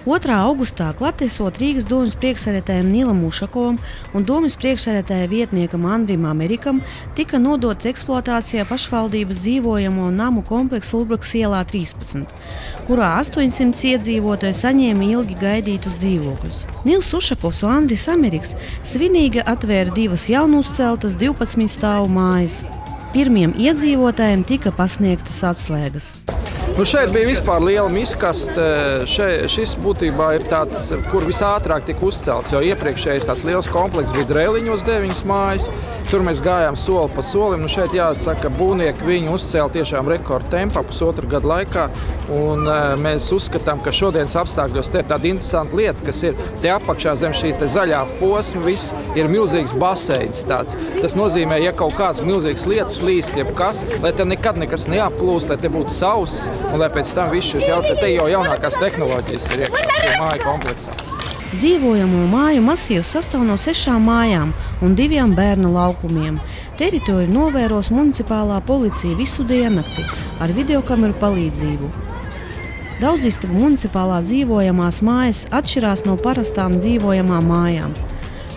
Otrā augustā, klātiesot Rīgas domes priekšsēdētājam Nilam Ušakovam un domes priekšsēdētāja vietniekam Andrim Amerikam, tika nodots eksploatācijā pašvaldības dzīvojamo namu kompleksu Ulbraks ielā 13, kurā 800 iedzīvotāji saņēma ilgi gaidītus dzīvokļus. Nils Ušakovs un Andris Ameriks svinīgi atvēra divas jaunuzceltas 12 stāvu mājas. Pirmiem iedzīvotājiem tika pasniegtas atslēgas. Šeit bija vispār liela miskaste. Šis būtībā ir tāds, kur visātrāk tika uzcelts, jo iepriekšējais tāds liels komplekss bija Drēliņos 9 mājas. Tur mēs gājām soli pa solim. Šeit jāsaka, būvnieki viņu uzcēla tiešām rekordu tempā, pusotru gadu laikā. Un mēs uzskatām, ka šodienas apstākļos te ir tāda interesanta lieta, kas ir te apakšā zem šī te zaļā posma, viss ir milzīgs baseins tāds. Tas nozīmē, ja kaut kāds milzīgs lietas līst, jebkas, lai te nekad nekas neaplūst, lai te būtu sauss, un lai pēc tam viss šis te jau jaunākās tehnoloģijas ir iekšā šī māja kompleksā. Dzīvojamo māju masīvs sastāv no 6 mājām un 2 bērnu laukumiem. Teritoriju novēros municipālā policija visu diennakti ar videokameru palīdzību. Daudzistabu municipālā dzīvojamās mājas atšķirās no parastām dzīvojamām mājām.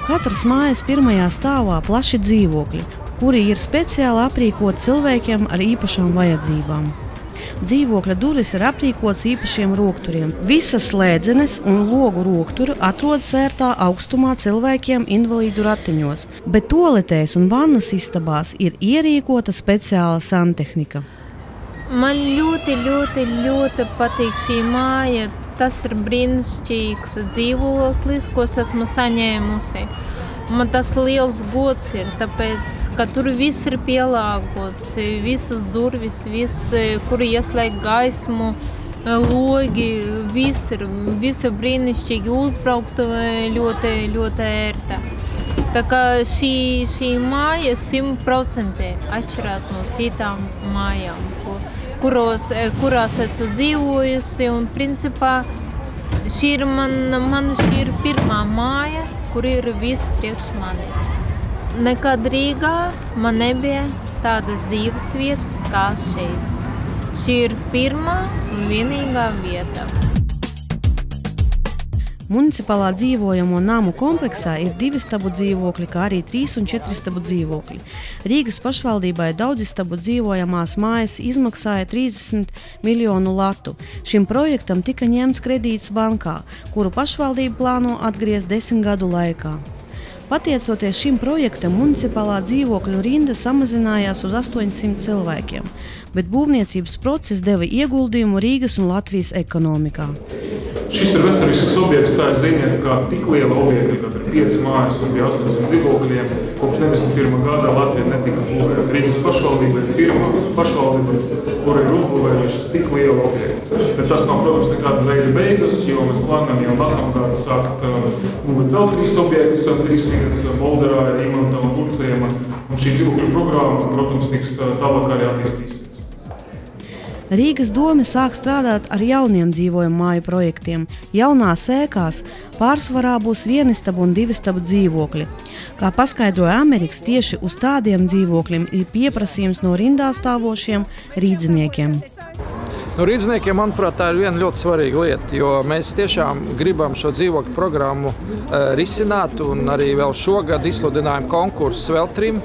Katras mājas pirmajā stāvā plaši dzīvokļi, kuri ir speciāli aprīkoti cilvēkiem ar īpašām vajadzībām. Dzīvokļa durvis ir aprīkots īpašiem rokturiem. Visas slēdzenes un logu rokturi atrodas ērtā augstumā cilvēkiem invalīdu ratiņos, bet toaletēs un vannas istabās ir ierīkota speciāla santehnika. Man ļoti patīk šī māja. Tas ir brīnišķīgs dzīvoklis, ko esmu saņēmusi. Man tas liels gods ir, tāpēc, ka tur viss ir pielāgots, visas durvis, kur ieslēgt gaismu, logi, viss ir brīnišķīgi uzbraukt, ļoti ērta. Tā kā šī māja 100% atšķirās no citām mājām, kurās esmu dzīvojusi, un principā šī ir pirmā māja, kur ir viss priekš manis. Nekad Rīgā man nebija tādas dzīves vietas kā šeit. Šī ir pirmā un vienīgā vieta. Municipālā dzīvojamo namu kompleksā ir 2 stabu dzīvokļi, kā arī 3 un 4 stabu dzīvokļi. Rīgas pašvaldībai daudzistabu dzīvojamās mājas izmaksāja 30 miljonu latu. Šim projektam tika ņemts kredīts bankā, kuru pašvaldība plāno atgriezt 10 gadu laikā. Pateicoties šim projektam, municipālā dzīvokļu rinda samazinājās uz 800 cilvēkiem, bet būvniecības process deva ieguldījumu Rīgas un Latvijas ekonomikā. Šis ir vēsturisks objekts, tā ir ziņa, ka tik liela objekta, kad ir 5 mājas un bija 800 dzīvokļiem, kopš 91. gadā Latvija netika būvēta. Rīgas pašvaldība ir pirmā pašvaldība, kura ir uzbūvējušas tik lielu objektu. Bet tas nav, protams, nekāda veida beigas, jo mēs plānojam jau nākamgad sākt būvēt vēl 3 objektus, 3 vietas Bolderā, Imantam un Turcijam, un šī dzīvokļu programma, protams, tiks tālāk arī attīstīsies. Rīgas dome sāk strādāt ar jauniem dzīvojumu māju projektiem. Jaunās ēkās pārsvarā būs 1 stabu un 2 stabu dzīvokļi. Kā paskaidroja Ameriks, tieši uz tādiem dzīvokļiem ir pieprasījums no rindā stāvošiem rīdziniekiem. Rīdziniekiem, manuprāt, tā ir viena ļoti svarīga lieta, jo mēs tiešām gribam šo dzīvokļu programmu risināt, un arī vēl šogad izsludinājām konkursus vēl 3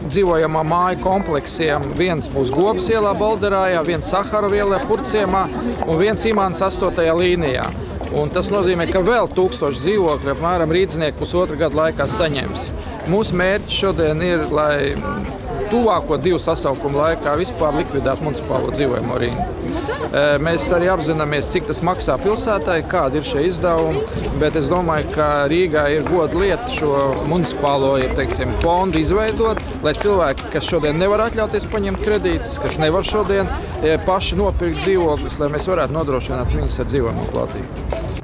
dzīvojamā māju kompleksiem. Viens būs Gobas ielā Bolderā, viens Saharova ielā Purciemā un viens Imants 8. līnijā. Un tas nozīmē, ka vēl 1000 dzīvokļu apmēram rīdzinieki pusotru gadu laikā saņems. Mūsu mērķis šodien ir, lai tuvāko 2 sasaukumu laikā vispār likvidētu municipālo dzīvojamo rindu. Mēs arī apzināmies, cik tas maksā pilsētai, kādi ir šie izdevumi, bet es domāju, ka Rīgā ir goda lieta šo municipālo, fondu izveidot, lai cilvēki, kas šodien nevar atļauties paņemt kredītus, kas nevar šodien paši nopirkt dzīvokļus, lai mēs varētu nodrošināt viņus ar dzīvojamo kvalitāti.